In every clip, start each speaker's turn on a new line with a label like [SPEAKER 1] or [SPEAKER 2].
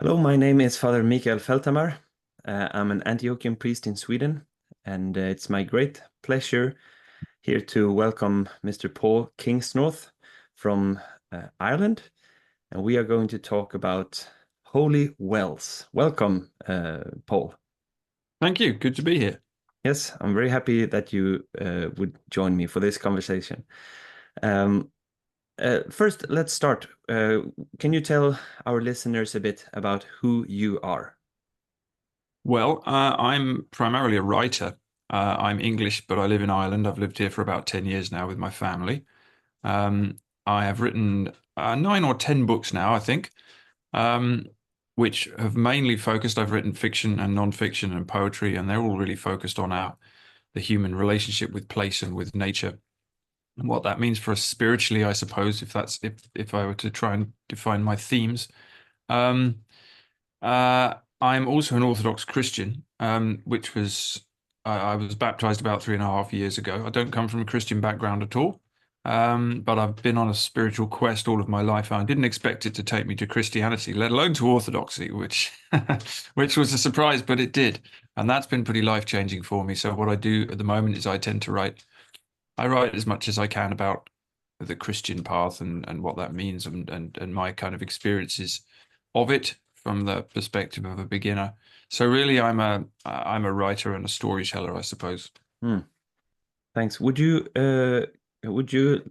[SPEAKER 1] Hello, my name is Father Mikael Feltamar. I'm an Antiochian priest in Sweden, and it's my great pleasure here to welcome Mr. Paul Kingsnorth from Ireland, and we are going to talk about holy wells. Welcome, Paul.
[SPEAKER 2] Thank you. Good to be here.
[SPEAKER 1] Yes, I'm very happy that you would join me for this conversation. Um, First, let's start. Can you tell our listeners a bit about who you are?
[SPEAKER 2] Well, I'm primarily a writer. I'm English, but I live in Ireland. I've lived here for about 10 years now with my family. Um, I have written 9 or 10 books now, I think, um, which have mainly focused. I've written fiction and non-fiction and poetry, and they're all really focused on the human relationship with place and with nature, and what that means for us spiritually, I suppose, if I were to try and define my themes. Um, I'm also an Orthodox Christian, which was I was baptized about 3.5 years ago. I don't come from a Christian background at all, but I've been on a spiritual quest all of my life. I didn't expect it to take me to Christianity, let alone to Orthodoxy, which which was a surprise, but it did, and that's been pretty life-changing for me. So what I do at the moment is I tend to write. I write as much as I can about the Christian path and what that means and my kind of experiences of it from the perspective of a beginner. So really, I'm a writer and a storyteller, I suppose.
[SPEAKER 1] Hmm. Thanks. Would you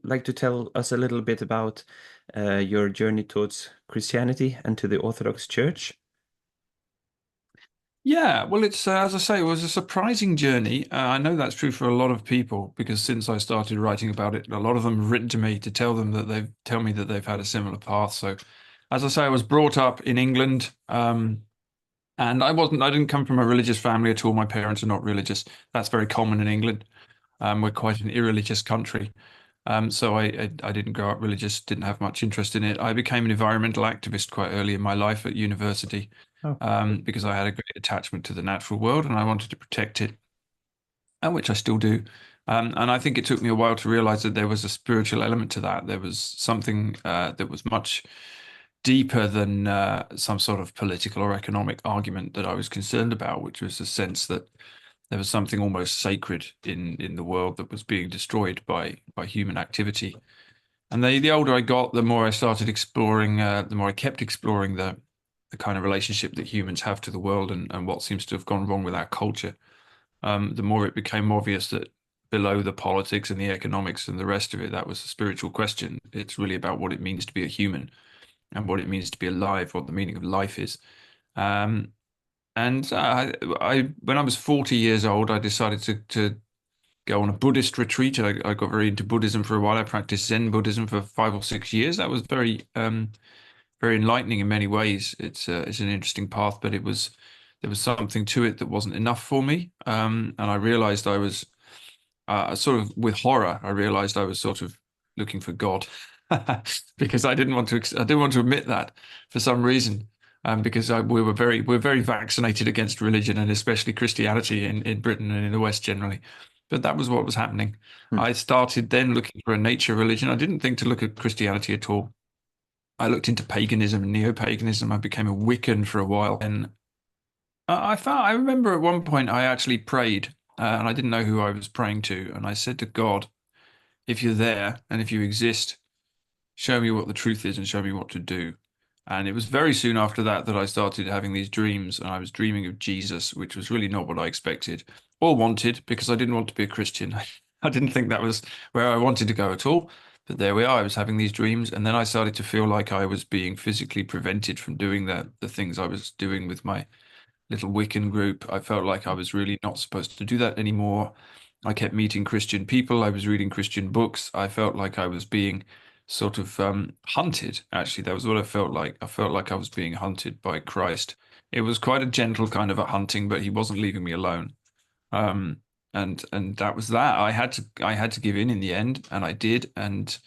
[SPEAKER 1] like to tell us a little bit about your journey towards Christianity and to the Orthodox Church?
[SPEAKER 2] Yeah, well, it's as I say, it was a surprising journey. I know that's true for a lot of people because since I started writing about it, a lot of them have written to me to tell me that they've had a similar path. So, as I say, I was brought up in England. And I didn't come from a religious family at all. My parents are not religious. That's very common in England. We're quite an irreligious country. So I didn't grow up religious, didn't have much interest in it. I became an environmental activist quite early in my life at university,
[SPEAKER 1] Oh,
[SPEAKER 2] because I had a great attachment to the natural world and I wanted to protect it, and which I still do. And I think it took me a while to realize that there was a spiritual element to that. There was something that was much deeper than some sort of political or economic argument that I was concerned about, which was the sense that there was something almost sacred in the world that was being destroyed by human activity. And the older I got, the more I started exploring, the more I kept exploring the kind of relationship that humans have to the world and what seems to have gone wrong with our culture. The more it became obvious that below the politics and the economics and the rest of it, that was a spiritual question. It's really about what it means to be a human and what it means to be alive, what the meaning of life is. Um, and when I was 40 years old, I decided to go on a Buddhist retreat. I got very into Buddhism for a while. I practiced Zen Buddhism for 5 or 6 years. That was very enlightening in many ways. It's an interesting path, but there was something to it that wasn't enough for me. And I realized I was sort of with horror. I realized I was sort of looking for God because I didn't want to admit that for some reason. Because we're very vaccinated against religion and especially Christianity in Britain and in the West generally. But that was what was happening.
[SPEAKER 1] hmm.
[SPEAKER 2] I started then looking for a nature religion. I didn't think to look at Christianity at all. I looked into paganism and neo-paganism. I became a Wiccan for a while, and I remember at one point I actually prayed, and I didn't know who I was praying to, and I said to God, "If you're there and if you exist, show me what the truth is and show me what to do." And it was very soon after that that I started having these dreams, and I was dreaming of Jesus, which was really not what I expected or wanted because I didn't want to be a Christian. I didn't think that was where I wanted to go at all. But there we are. I was having these dreams, and then I started to feel like I was being physically prevented from doing the things I was doing with my little Wiccan group. I felt like I was really not supposed to do that anymore. I kept meeting Christian people. I was reading Christian books. I felt like I was being sort of hunted. Actually, that was what I felt like. I felt like I was being hunted by Christ. It was quite a gentle kind of a hunting, but he wasn't leaving me alone. Um, and that was that. I had to give in the end, and I did. And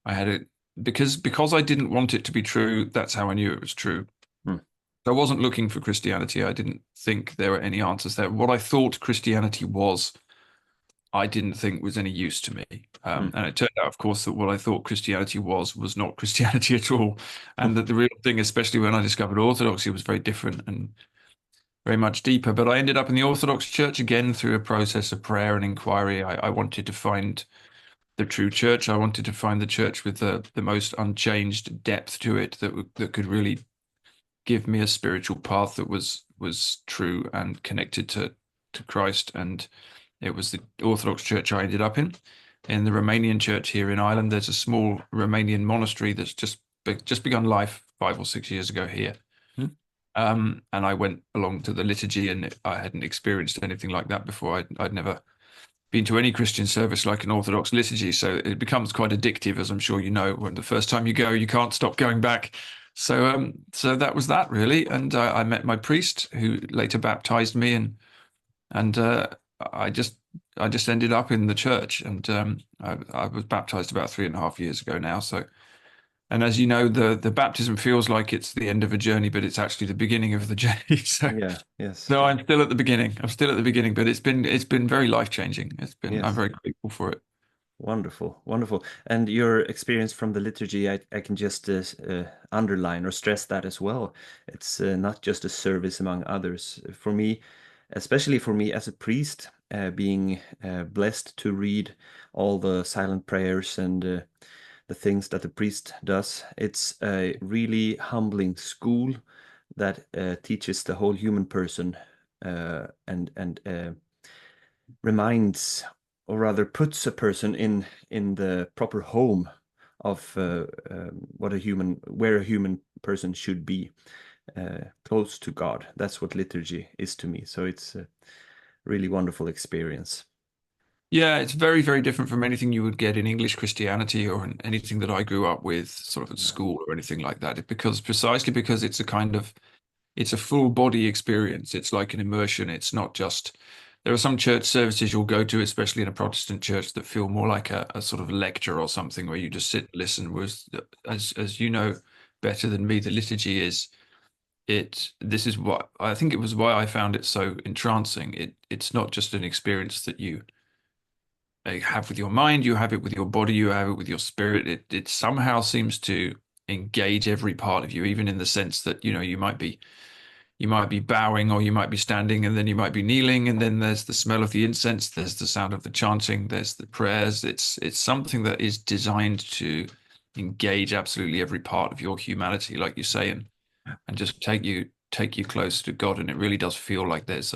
[SPEAKER 2] I had it because I didn't want it to be true. That's how I knew it was true.
[SPEAKER 1] Hmm.
[SPEAKER 2] I wasn't looking for Christianity. I didn't think there were any answers there. What I thought Christianity was, I didn't think was any use to me.
[SPEAKER 1] Mm.
[SPEAKER 2] And it turned out, of course, that what I thought Christianity was not Christianity at all. And that the real thing, especially when I discovered Orthodoxy, was very different and very much deeper. But I ended up in the Orthodox Church again through a process of prayer and inquiry. I wanted to find the true church. I wanted to find the church with the most unchanged depth to it that could really give me a spiritual path that was true and connected to Christ. And it was the Orthodox Church I ended up in. In the Romanian church here in Ireland, there's a small Romanian monastery that's just begun life 5 or 6 years ago here.
[SPEAKER 1] Mm.
[SPEAKER 2] And I went along to the liturgy, and I hadn't experienced anything like that before. I'd never been to any Christian service like an Orthodox liturgy, so it becomes quite addictive, as I'm sure you know. When the first time you go, you can't stop going back. So that was that really, and I met my priest, who later baptized me, and I just I just ended up in the church, and I was baptized about 3.5 years ago now. So, and as you know, the baptism feels like it's the end of a journey, but it's actually the beginning of the journey. So.
[SPEAKER 1] Yeah, yes,
[SPEAKER 2] No, I'm still at the beginning. I'm still at the beginning, but it's been very life-changing. I'm
[SPEAKER 1] yes.
[SPEAKER 2] very grateful for it.
[SPEAKER 1] Wonderful, wonderful. And your experience from the liturgy, I can just underline or stress that as well. It's not just a service among others. For me, especially for me as a priest, being blessed to read all the silent prayers and the things that the priest does, it's a really humbling school that teaches the whole human person and reminds, or rather puts a person in the proper home of what a human, where a human person should be, close to God. That's what liturgy is to me. So it's a really wonderful experience.
[SPEAKER 2] Yeah, it's very, very different from anything you would get in English Christianity or in anything that I grew up with, sort of at
[SPEAKER 1] Yeah.
[SPEAKER 2] school or anything like that. Because precisely because it's a full body experience. It's like an immersion. It's not just, there are some church services you'll go to, especially in a Protestant church, that feel more like a sort of lecture or something where you just sit and listen. Whereas, as you know better than me, the liturgy is this is what I think it was why I found it so entrancing. It's not just an experience that you have with your mind, you have it with your body, you have it with your spirit. It somehow seems to engage every part of you, even in the sense that, you might be bowing, or you might be standing, and then you might be kneeling, and then there's the smell of the incense, there's the sound of the chanting, there's the prayers. It's something that is designed to engage absolutely every part of your humanity, like you say, and just take you close to God. And it really does feel like there's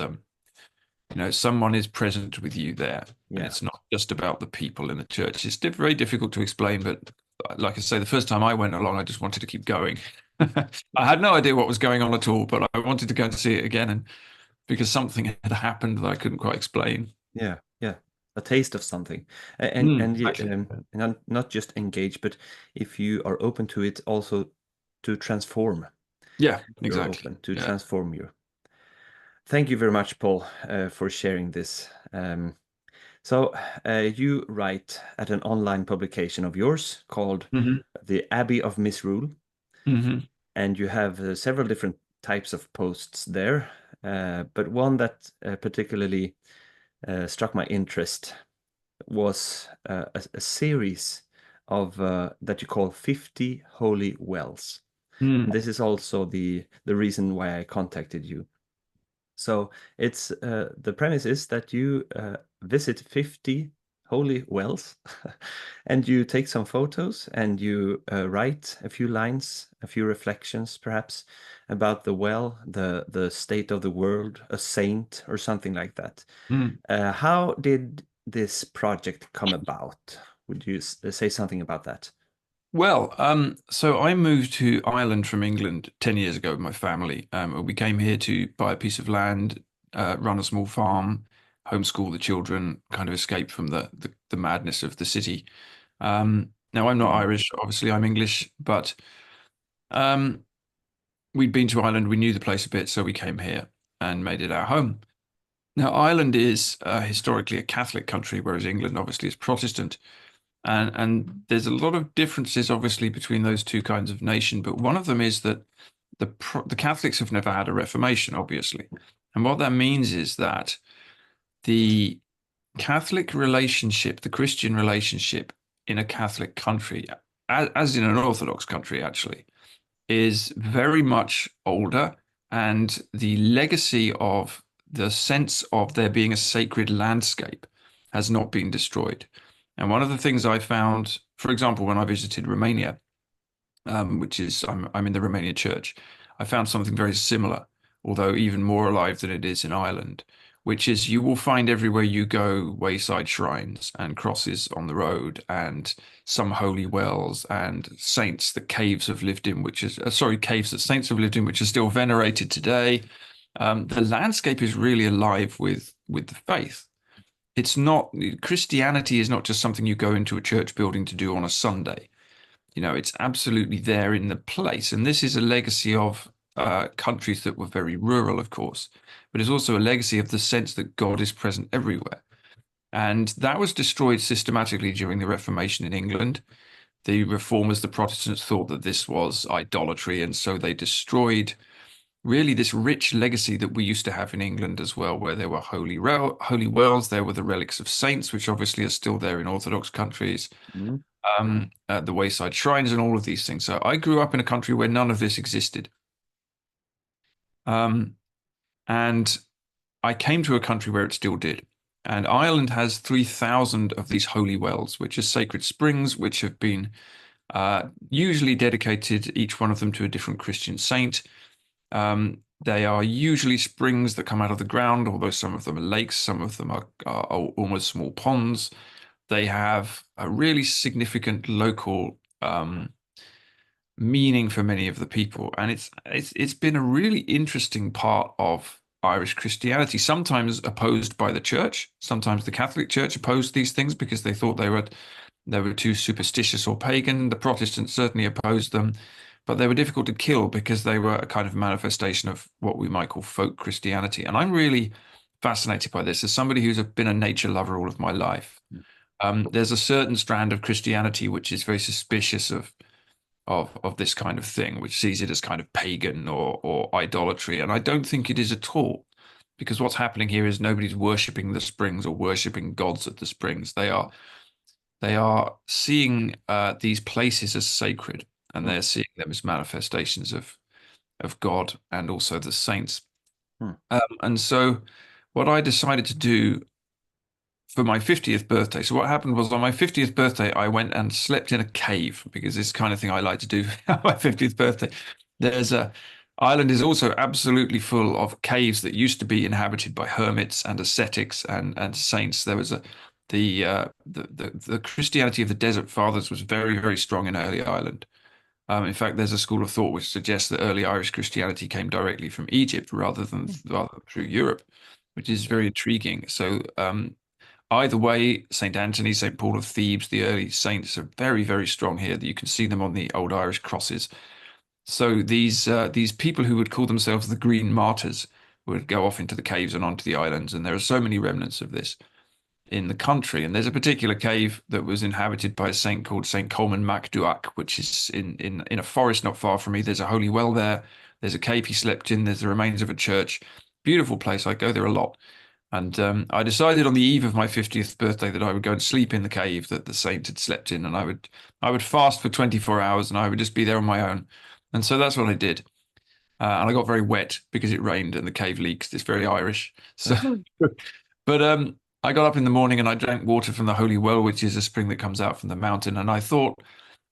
[SPEAKER 2] someone is present with you there, and
[SPEAKER 1] Yeah.
[SPEAKER 2] it's not just about the people in the church. It's very difficult to explain, but like I say, the first time I went along, I just wanted to keep going. I had no idea what was going on at all, but I wanted to go and see it again, and because something had happened that I couldn't quite explain.
[SPEAKER 1] Yeah. Yeah. A taste of something.
[SPEAKER 2] Exactly.
[SPEAKER 1] Not just engage, but if you are open to it, also to transform.
[SPEAKER 2] Yeah,
[SPEAKER 1] You're
[SPEAKER 2] exactly.
[SPEAKER 1] open to
[SPEAKER 2] Yeah.
[SPEAKER 1] transform you. Thank you very much, Paul, for sharing this. So, you write at an online publication of yours called
[SPEAKER 2] Hmm.
[SPEAKER 1] The Abbey of Misrule,
[SPEAKER 2] Hmm.
[SPEAKER 1] and you have several different types of posts there. But one that particularly struck my interest was a series of that you call 50 Holy Wells.
[SPEAKER 2] Mm.
[SPEAKER 1] And this is also the reason why I contacted you. So it's the premise is that you visit 50 holy wells and you take some photos and you write a few lines, a few reflections perhaps about the well, the state of the world, a saint or something like that.
[SPEAKER 2] Mm.
[SPEAKER 1] How did this project come about? Would you say something about that?
[SPEAKER 2] Well, so I moved to Ireland from England 10 years ago with my family. We came here to buy a piece of land, run a small farm, homeschool the children, kind of escape from the madness of the city. Now, I'm not
[SPEAKER 1] Mm.
[SPEAKER 2] Irish, obviously, I'm English, but um, we'd been to Ireland, we knew the place a bit, so we came here and made it our home. Now, Ireland is historically a Catholic country, whereas England obviously is Protestant. And there's a lot of differences, obviously, between those two kinds of nation. But one of them is that the Catholics have never had a Reformation, obviously. And what that means is that the Catholic relationship, the Christian relationship in a Catholic country, as in an Orthodox country, actually, is very much older, and the legacy of the sense of there being a sacred landscape has not been destroyed. And one of the things I found, for example, when I visited Romania, which is I'm in the Romanian church. I found something very similar, although even more alive than it is in Ireland, which is you will find everywhere you go wayside shrines and crosses on the road and some holy wells and saints that caves have lived in, which is sorry, caves that saints have lived in, which are still venerated today. The landscape is really alive with the faith. It's not Christianity is not just something you go into a church building to do on a Sunday. It's absolutely there in the place. And this is a legacy of countries that were very rural, of course, but it's also a legacy of the sense that God is present everywhere. And that was destroyed systematically during the Reformation in England. The reformers, the Protestants, thought that this was idolatry, and so they destroyed really this rich legacy that we used to have in England as well, where there were holy wells, there were the relics of saints, which obviously are still there in Orthodox countries,
[SPEAKER 1] Mm.
[SPEAKER 2] the wayside shrines and all of these things. So I grew up in a country where none of this existed. Um, and I came to a country where it still did. And Ireland has 3,000 of these holy wells, which are sacred springs, which have been usually dedicated, each one of them to a different Christian saint. They are usually springs that come out of the ground, although some of them are lakes, some of them are almost small ponds. They have a really significant local meaning for many of the people, and it's been a really interesting part of Irish Christianity. Sometimes opposed by the church, sometimes the Catholic Church opposed these things because they thought they were too superstitious or pagan. The Protestants certainly opposed them, but they were difficult to kill because they were a kind of manifestation of what we might call folk Christianity. And I'm really fascinated by this as somebody who's been a nature lover all of my life. There's a certain strand of Christianity which is very suspicious of this kind of thing, which sees it as kind of pagan or idolatry. And I don't think it is at all, because what's happening here is nobody's worshipping the springs or worshipping gods at the springs. They are seeing these places as sacred, and
[SPEAKER 1] Mm.
[SPEAKER 2] they're seeing them as manifestations of God and also the saints.
[SPEAKER 1] Mm.
[SPEAKER 2] And so, what I decided to do for my 50th birthday. So what happened was on my 50th birthday, I went and slept in a cave because this kind of thing I like to do on my 50th birthday. There's a Ireland is also absolutely full of caves that used to be inhabited by hermits and ascetics and saints. There was the Christianity of the Desert Fathers was very, very strong in early Ireland. In fact, there's a school of thought which suggests that early Irish Christianity came directly from Egypt rather than through Europe, which is very intriguing. So either way, St. Anthony, St. Paul of Thebes, the early saints are very, very strong here. You can see them on the old Irish crosses. So these people who would call themselves the Green Martyrs would go off into the caves and onto the islands, and there are so many remnants of this in the country. And there's a particular cave that was inhabited by a saint called Saint Colman Mac Duach, which is in a forest not far from me. There's a holy well there. There's a cave he slept in. There's the remains of a church. Beautiful place. I go there a lot. And I decided on the eve of my 50th birthday that I would go and sleep in the cave that the saint had slept in, and I would fast for 24 hours, and I would just be there on my own. And so that's what I did. And I got very wet because it rained and the cave leaks. It's very Irish. So, but I got up in the morning and I drank water from the holy well, which is a spring that comes out from the mountain. And I thought,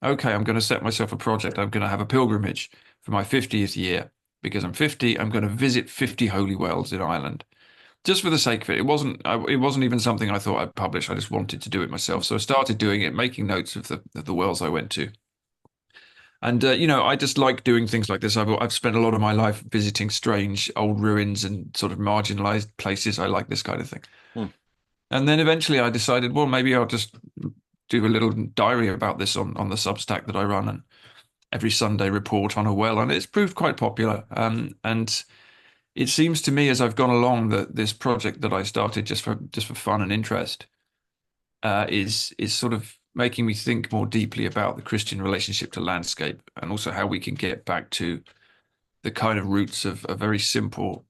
[SPEAKER 2] okay, I'm going to set myself a project. I'm going to have a pilgrimage for my 50th year because I'm 50. I'm going to visit 50 holy wells in Ireland just for the sake of it. It wasn't even something I thought I'd publish. I just wanted to do it myself. So I started doing it, making notes of the wells I went to. And I just like doing things like this. I've spent a lot of my life visiting strange old ruins and sort of marginalized places. I like this kind of thing.
[SPEAKER 1] Mm.
[SPEAKER 2] And then eventually I decided, well, maybe I'll just do a little diary about this on the Substack that I run, and every Sunday report on a well. And it's proved quite popular. And it seems to me as I've gone along that this project that I started just for fun and interest is sort of making me think more deeply about the Christian relationship to landscape, and also how we can get back to the kind of roots of a very simple,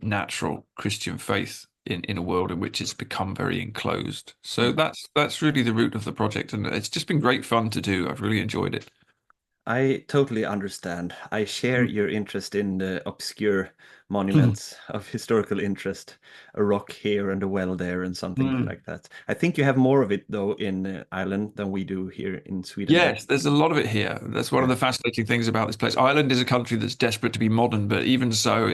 [SPEAKER 2] natural Christian faith in a world in which it's become very enclosed. So
[SPEAKER 1] Mm.
[SPEAKER 2] that's really the root of the project, and it's just been great fun to do. I've really enjoyed it.
[SPEAKER 1] I totally understand. I share
[SPEAKER 2] Mm.
[SPEAKER 1] your interest in the obscure monuments of historical interest, a rock here and a well there, and something
[SPEAKER 2] Mm.
[SPEAKER 1] like that. I think you have more of it though in Ireland than we do here in Sweden, though.
[SPEAKER 2] Yes, there's a lot of it here. That's one of
[SPEAKER 1] Yeah.
[SPEAKER 2] the fascinating things about this place. Ireland is a country that's desperate to be modern, but even so,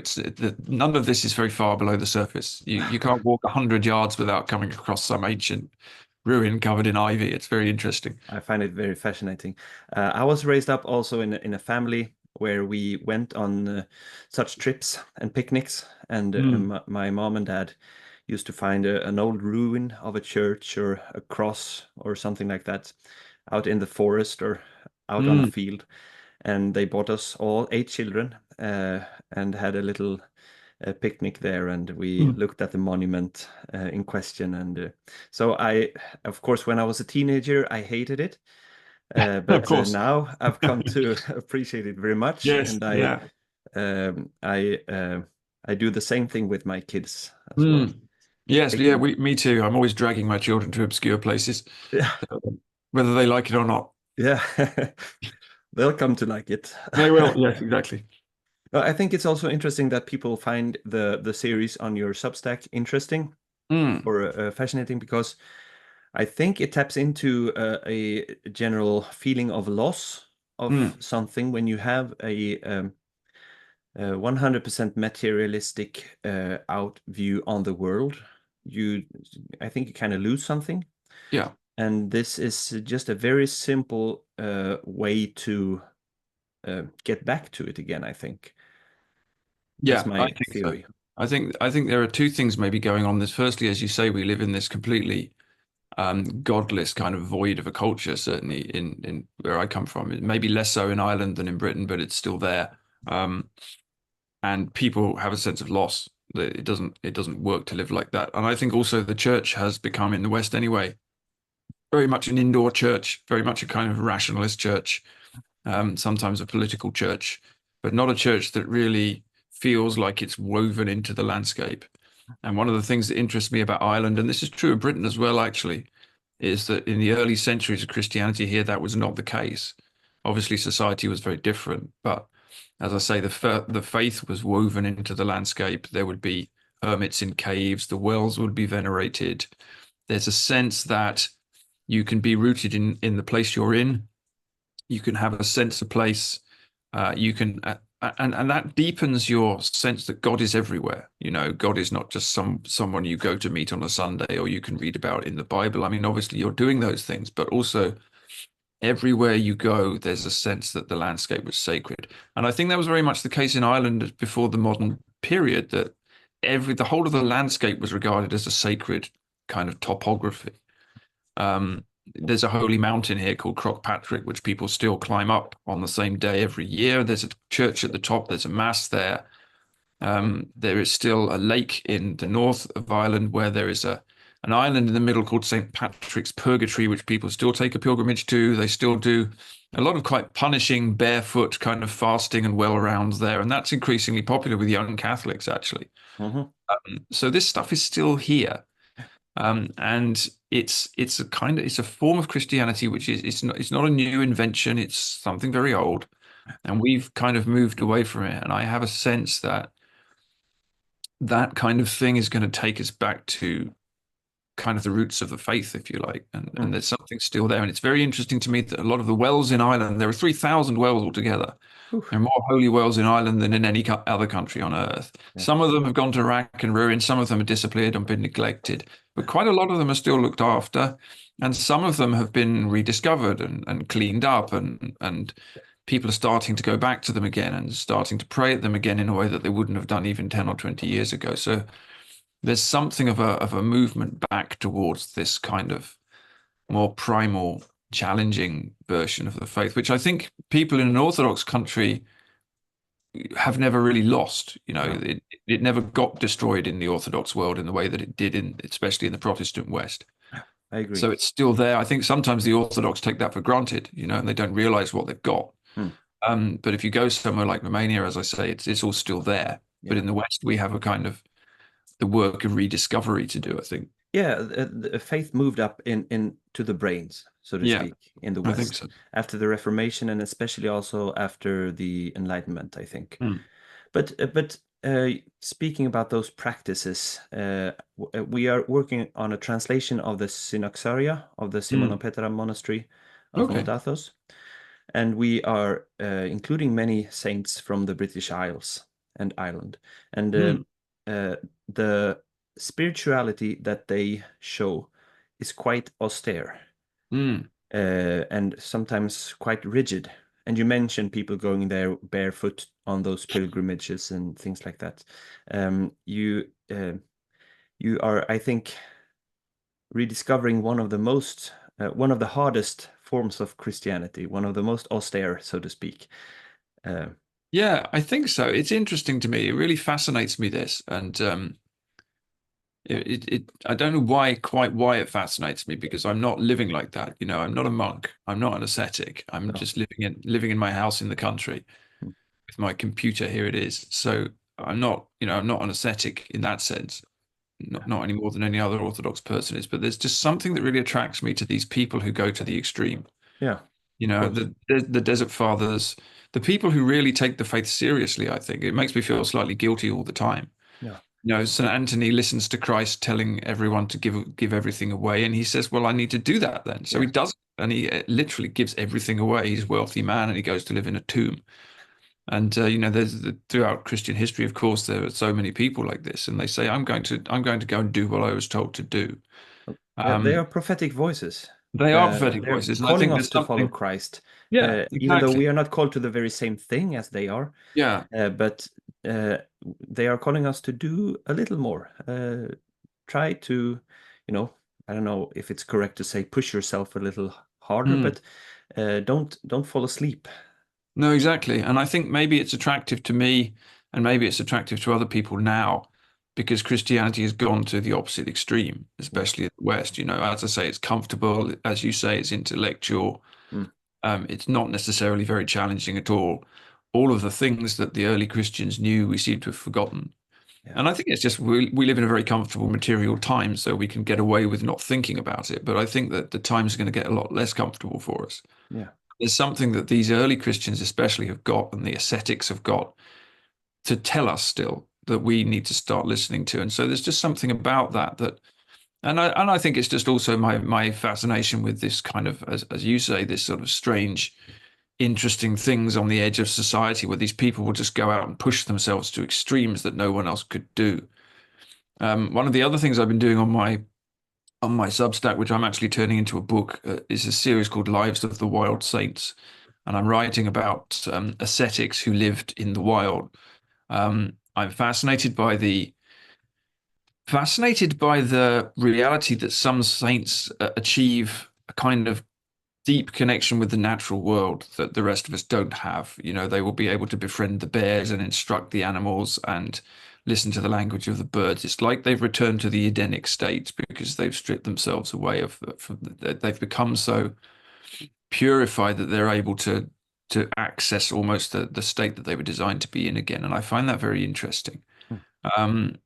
[SPEAKER 2] none of this is very far below the surface. You can't walk 100 yards without coming across some ancient ruin covered in ivy. It's very interesting.
[SPEAKER 1] I find it very fascinating. I was raised up also in a family where we went on such trips and picnics, and
[SPEAKER 2] Mm,
[SPEAKER 1] my mom and dad used to find an old ruin of a church or a cross or something like that out in the forest or out on a
[SPEAKER 2] mm,
[SPEAKER 1] field, and they bought us all 8 children and had a little picnic there, and we
[SPEAKER 2] mm.
[SPEAKER 1] looked at the monument in question. And so of course, when I was a teenager, I hated it,
[SPEAKER 2] Of
[SPEAKER 1] but
[SPEAKER 2] course.
[SPEAKER 1] now I've come to appreciate it very much,
[SPEAKER 2] Yes,
[SPEAKER 1] and
[SPEAKER 2] yeah.
[SPEAKER 1] um, I uh, I do the same thing with my kids as well.
[SPEAKER 2] Mm. Yes,
[SPEAKER 1] Take
[SPEAKER 2] yeah,
[SPEAKER 1] them,
[SPEAKER 2] me too. I'm always dragging my children to obscure places,
[SPEAKER 1] yeah,
[SPEAKER 2] whether they like it or not.
[SPEAKER 1] yeah, they'll come to like it.
[SPEAKER 2] They will. Yes, exactly.
[SPEAKER 1] I think it's also interesting that people find the series on your Substack interesting
[SPEAKER 2] Mm,
[SPEAKER 1] or fascinating, because I think it taps into a general feeling of loss of
[SPEAKER 2] mm.
[SPEAKER 1] something when you have a 100% materialistic out view on the world. You, I think you kind of lose something.
[SPEAKER 2] Yeah.
[SPEAKER 1] And this is just a very simple way to get back to it again, I think. That's
[SPEAKER 2] Yeah, I
[SPEAKER 1] my
[SPEAKER 2] think so.
[SPEAKER 1] theory.
[SPEAKER 2] I think there are two things maybe going on. This, firstly, as you say, we live in this completely godless kind of void of a culture, certainly in where I come from. Maybe less so in Ireland than in Britain, but it's still there. Um, and people have a sense of loss. That it doesn't work to live like that. And I think also the church has become in the West anyway, very much an indoor church, very much a kind of rationalist church, sometimes a political church, but not a church that really feels like it's woven into the landscape. And one of the things that interests me about Ireland, and this is true of Britain as well, actually, is that in the early centuries of Christianity here, that was not the case. Obviously, society was very different, but as I say, the faith was woven into the landscape. There would be hermits in caves, the wells would be venerated. There's a sense that you can be rooted in the place you're in. You can have a sense of place. You can and that deepens your sense that God is everywhere. You know, God is not just someone you go to meet on a Sunday or you can read about in the Bible. I mean, obviously you're doing those things, but also everywhere you go, there's a sense that the landscape was sacred. And I think that was very much the case in Ireland before the modern period, that the whole of the landscape was regarded as a sacred kind of topography. There's a holy mountain here called Croagh, which people still climb up on the same day every year. There's a church at the top. There's a mass there. There is still a lake in the north of Ireland where there is an island in the middle called St. Patrick's Purgatory, which people still take a pilgrimage to. They still do a lot of quite punishing barefoot kind of fasting and well rounds there, and that's increasingly popular with young Catholics actually.
[SPEAKER 1] Mhm.
[SPEAKER 2] So this stuff is still here. And it's a form of Christianity which is it's not a new invention. It's something very old, and we've kind of moved away from it. And I have a sense that that kind of thing is going to take us back to kind of the roots of the faith, if you like. And
[SPEAKER 1] Mm.
[SPEAKER 2] there's something still there. And it's very interesting to me that a lot of the wells in Ireland, there are 3,000 wells altogether.
[SPEAKER 1] Whew.
[SPEAKER 2] There are more holy wells in Ireland than in any other country on earth.
[SPEAKER 1] Yeah.
[SPEAKER 2] Some of them have gone to rack and ruin. Some of them are disappeared and been neglected. But quite a lot of them are still looked after. And some of them have been rediscovered and cleaned up. And people are starting to go back to them again and starting to pray at them again in a way that they wouldn't have done even 10 or 20 years ago. So there's something of a movement back towards this kind of more primal, challenging version of the faith, which I think people in an Orthodox country have never really lost. You know,
[SPEAKER 1] No,
[SPEAKER 2] it never got destroyed in the Orthodox world in the way that it did especially in the Protestant West.
[SPEAKER 1] I agree.
[SPEAKER 2] So it's still there. I think sometimes the Orthodox take that for granted, you know, and they don't realize what they've got.
[SPEAKER 1] Mm.
[SPEAKER 2] But if you go somewhere like Romania, as I say, it's all still there. But
[SPEAKER 1] Yeah.
[SPEAKER 2] in the West, we have a kind of the work of rediscovery to do, I think.
[SPEAKER 1] Yeah, the faith moved up in to the brains, so to
[SPEAKER 2] Yeah,
[SPEAKER 1] speak, in the
[SPEAKER 2] I think
[SPEAKER 1] West
[SPEAKER 2] so.
[SPEAKER 1] after the Reformation, and especially also after the Enlightenment, I think.
[SPEAKER 2] Mm.
[SPEAKER 1] But speaking about those practices, we are working on a translation of the Synaxaria of the
[SPEAKER 2] Mm.
[SPEAKER 1] Simonopetra monastery of
[SPEAKER 2] Okay.
[SPEAKER 1] Orthodoxy, and we are including many saints from the British Isles and Ireland, and
[SPEAKER 2] Mm.
[SPEAKER 1] the spirituality that they show is quite austere
[SPEAKER 2] Mm.
[SPEAKER 1] and sometimes quite rigid. And you mentioned people going there barefoot on those pilgrimages and things like that. You are, I think, rediscovering one of the hardest forms of Christianity, one of the most austere, so to speak. Uh,
[SPEAKER 2] Yeah, I think so. It's interesting to me. It really fascinates me, this. And I don't know quite why it fascinates me, because I'm not living like that. I'm not a monk. I'm not an ascetic. I'm
[SPEAKER 1] no.
[SPEAKER 2] just living in my house in the country
[SPEAKER 1] Mm.
[SPEAKER 2] with my computer. Here it is. So I'm not an ascetic in that sense.
[SPEAKER 1] Yeah.
[SPEAKER 2] Not any more than any other Orthodox person is. But there's just something that really attracts me to these people who go to the extreme.
[SPEAKER 1] Yeah, of course.
[SPEAKER 2] The Desert Fathers, the people who really take the faith seriously. I think it makes me feel slightly guilty all the time.
[SPEAKER 1] Yeah.
[SPEAKER 2] St. Anthony listens to Christ telling everyone to give everything away, and he says, "Well, I need to do that then." So he
[SPEAKER 1] Yeah.
[SPEAKER 2] does, and he literally gives everything away. He's a wealthy man, and he goes to live in a tomb. And throughout Christian history, of course, there are so many people like this, and they say, I'm going to go and do what I was told to do."
[SPEAKER 1] Yeah, they
[SPEAKER 2] Um,
[SPEAKER 1] are prophetic voices.
[SPEAKER 2] they are prophetic
[SPEAKER 1] They're
[SPEAKER 2] voices, and I
[SPEAKER 1] calling
[SPEAKER 2] think
[SPEAKER 1] us
[SPEAKER 2] there's
[SPEAKER 1] to follow
[SPEAKER 2] something.
[SPEAKER 1] Christ,
[SPEAKER 2] Yeah,
[SPEAKER 1] even though
[SPEAKER 2] exactly.
[SPEAKER 1] we are not called to the very same thing as they are.
[SPEAKER 2] Yeah.
[SPEAKER 1] But uh, they are calling us to do a little more. Try to, I don't know if it's correct to say push yourself a little harder,
[SPEAKER 2] Mm.
[SPEAKER 1] but don't fall asleep.
[SPEAKER 2] No, exactly. And I think maybe it's attractive to me, and maybe it's attractive to other people now, because Christianity has gone to the opposite extreme,
[SPEAKER 1] Yeah.
[SPEAKER 2] especially in the West. As I say, it's comfortable. As you say, it's intellectual.
[SPEAKER 1] Mm.
[SPEAKER 2] It's not necessarily very challenging at all. All of the things that the early Christians knew, we seem to have forgotten.
[SPEAKER 1] Yeah.
[SPEAKER 2] And I think it's just we live in a very comfortable material time, so we can get away with not thinking about it. But I think that the times are going to get a lot less comfortable for us.
[SPEAKER 1] Yeah.
[SPEAKER 2] There's something that these early Christians especially have got, and the ascetics have got, to tell us still, that we need to start listening to. And so there's just something about that, and I think it's just also my fascination with this kind of, as you say, this sort of strange, interesting things on the edge of society, where these people will just go out and push themselves to extremes that no one else could do. One of the other things I've been doing on my Substack, which I'm actually turning into a book, is a series called Lives of the Wild Saints, and I'm writing about ascetics who lived in the wild. I'm fascinated by the reality that some saints achieve a kind of deep connection with the natural world that the rest of us don't have. They will be able to befriend the bears and instruct the animals and listen to the language of the birds. It's like they've returned to the Edenic state, because they've stripped themselves away they've become so purified that they're able to access almost the state that they were designed to be in again. And I find that very interesting.
[SPEAKER 1] Mm.
[SPEAKER 2] Um,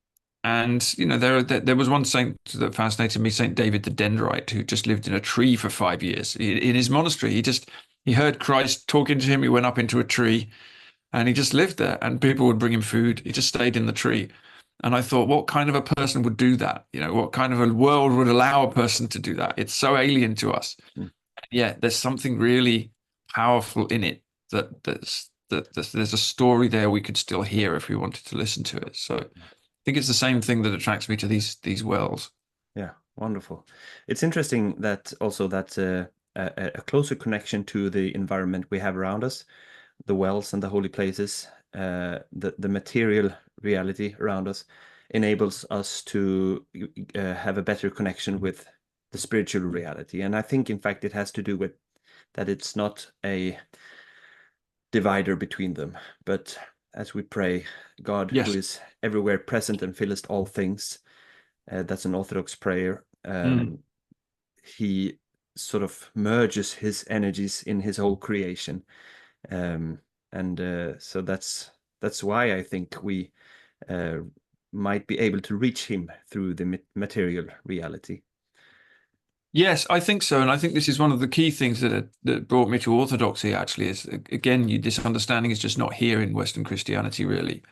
[SPEAKER 2] and there was one saint that fascinated me, Saint David the Dendrite, who just lived in a tree for 5 years in his monastery. He heard Christ talking to him. He went up into a tree, and he just lived there. And people would bring him food. He just stayed in the tree. And I thought, what kind of a person would do that? What kind of a world would allow a person to do that? It's so alien to us.
[SPEAKER 1] Mm.
[SPEAKER 2] Yeah, there's something really powerful in it, that there's a story there we could still hear if we wanted to listen to it. So I think it's the same thing that attracts me to these wells.
[SPEAKER 1] Yeah, wonderful. It's interesting that also that a closer connection to the environment we have around us, the wells and the holy places, the material reality around us enables us to have a better connection with the spiritual reality. And I think, in fact, it has to do with that it's not a divider between them, but as we pray, God, who
[SPEAKER 2] Yes.
[SPEAKER 1] is everywhere present and fillest all things, that's an Orthodox prayer.
[SPEAKER 2] Mm.
[SPEAKER 1] He sort of merges his energies in his whole creation, and so that's why I think we uh, might be able to reach him through the material reality.
[SPEAKER 2] Yes, I think so, and I think this is one of the key things that brought me to Orthodoxy. Actually, is again, this understanding is just not here in Western Christianity, really.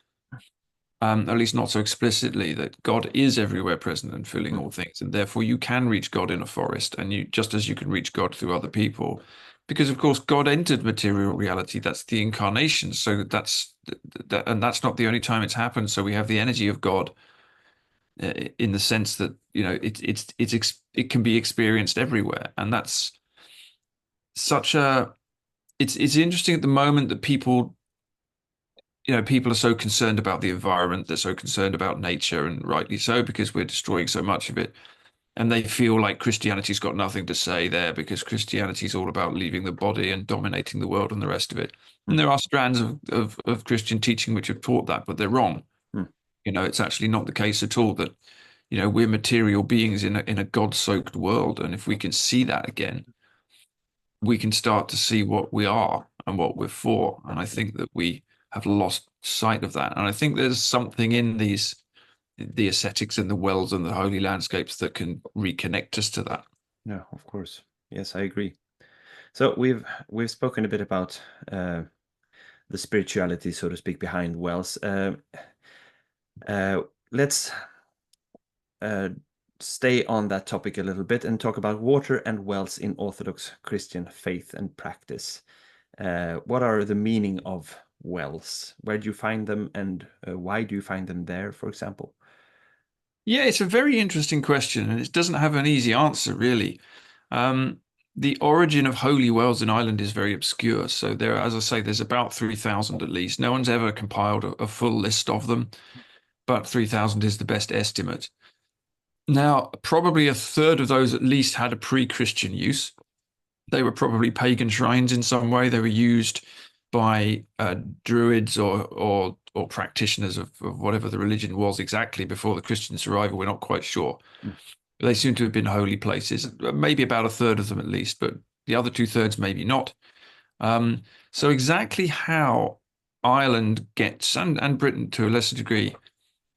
[SPEAKER 2] At least not so explicitly, that God is everywhere present and filling all things, and therefore you can reach God in a forest, and you just as you can reach God through other people, because of course God entered material reality. That's the incarnation. So and that's not the only time it's happened. So we have the energy of God in the sense that it can be experienced everywhere, and that's such a it's interesting at the moment that people are so concerned about the environment, they're so concerned about nature, and rightly so, because we're destroying so much of it. And they feel like Christianity's got nothing to say there because Christianity is all about leaving the body and dominating the world and the rest of it. And there are strands of Christian teaching which have taught that, but they're wrong.
[SPEAKER 1] Mm.
[SPEAKER 2] It's actually not the case at all that, we're material beings in a God-soaked world. And if we can see that again, we can start to see what we are and what we're for. And I think that we have lost sight of that. And I think there's something in the ascetics and the wells and the holy landscapes that can reconnect us to that.
[SPEAKER 1] Yeah, of course. Yes, I agree. So we've spoken a bit about the spirituality, so to speak, behind wells. Let's stay on that topic a little bit and talk about water and wells in Orthodox Christian faith and practice. What are the meaning of wells? Where do you find them, and why do you find them there, for example?
[SPEAKER 2] Yeah, it's a very interesting question, and it doesn't have an easy answer, really. Um, the origin of holy wells in Ireland is very obscure. So there, as I say, there's about 3,000 at least. No one's ever compiled a full list of them, but 3,000 is the best estimate. Now, probably a third of those at least had a pre-Christian use. They were probably pagan shrines in some way. They were used by druids or practitioners of whatever the religion was exactly before the Christians' arrival. We're not quite sure.
[SPEAKER 1] Mm.
[SPEAKER 2] They seem to have been holy places, maybe about a third of them at least, but the other two-thirds maybe not. Um, so exactly how Ireland gets, and Britain to a lesser degree,